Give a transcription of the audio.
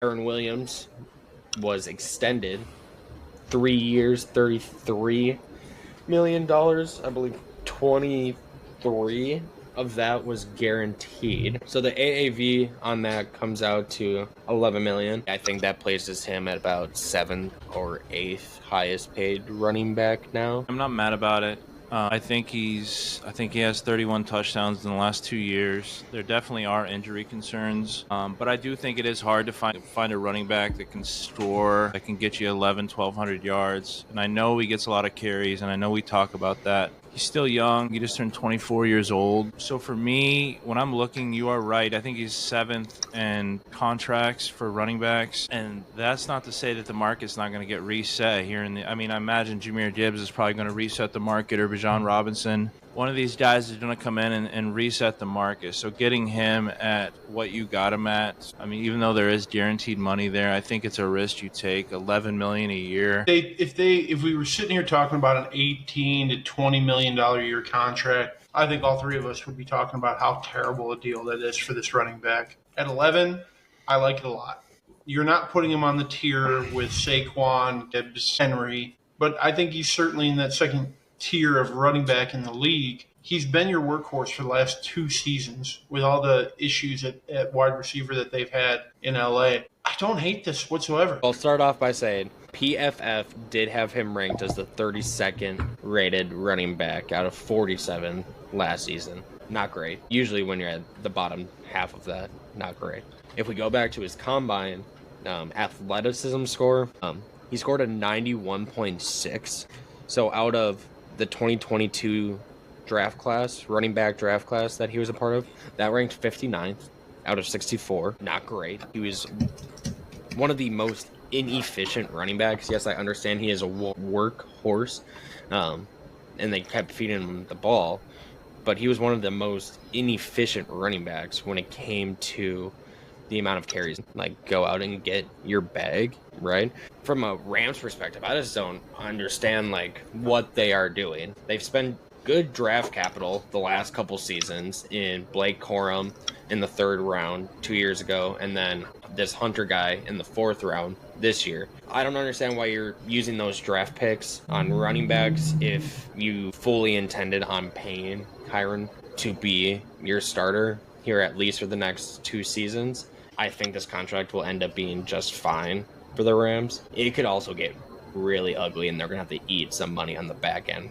Kyren Williams was extended 3 years, $33 million. I believe 23 of that was guaranteed. So the AAV on that comes out to 11 million. I think that places him at about 7th or 8th highest paid running back now. I'm not mad about it. I think he has 31 touchdowns in the last 2 years. There definitely are injury concerns, but I do think it is hard to find a running back that can score, that can get you 1,200 yards. And I know he gets a lot of carries, and I know we talk about that. He's still young. He just turned 24 years old. So for me, when I'm looking, you are right. I think he's 7th in contracts for running backs. And that's not to say that the market's not going to get reset here. I imagine Jahmyr Gibbs is probably going to reset the market, or Bijan Robinson. One of these guys is going to come in and reset the market. So getting him at what you got him at, even though there is guaranteed money there, I think it's a risk you take. $11 million a year. If we were sitting here talking about an $18 to $20 million a year contract, I think all three of us would be talking about how terrible a deal that is for this running back. At 11, I like it a lot. You're not putting him on the tier with Saquon, Gibbs, Henry, but I think he's certainly in that second tier of running back in the league. He's been your workhorse for the last 2 seasons with all the issues at wide receiver that they've had in LA. I don't hate this whatsoever. I'll start off by saying PFF did have him ranked as the 32nd rated running back out of 47 last season. Not great. Usually when you're at the bottom half of that, not great. If we go back to his combine athleticism score, he scored a 91.6. So out of the 2022 running back draft class that he was a part of, that ranked 59th out of 64. Not great. He was one of the most inefficient running backs. Yes, I understand he is a workhorse, and they kept feeding him the ball, but he was one of the most inefficient running backs when it came to the amount of carries. Like, go out and get your bag, right? From a Rams perspective, I just don't understand what they are doing. They've spent good draft capital the last couple seasons in Blake Corum in the 3rd round 2 years ago, and then this Hunter guy in the 4th round this year. I don't understand why you're using those draft picks on running backs if you fully intended on paying Kyren to be your starter here at least for the next 2 seasons. I think this contract will end up being just fine for the Rams. It could also get really ugly, and they're going to have to eat some money on the back end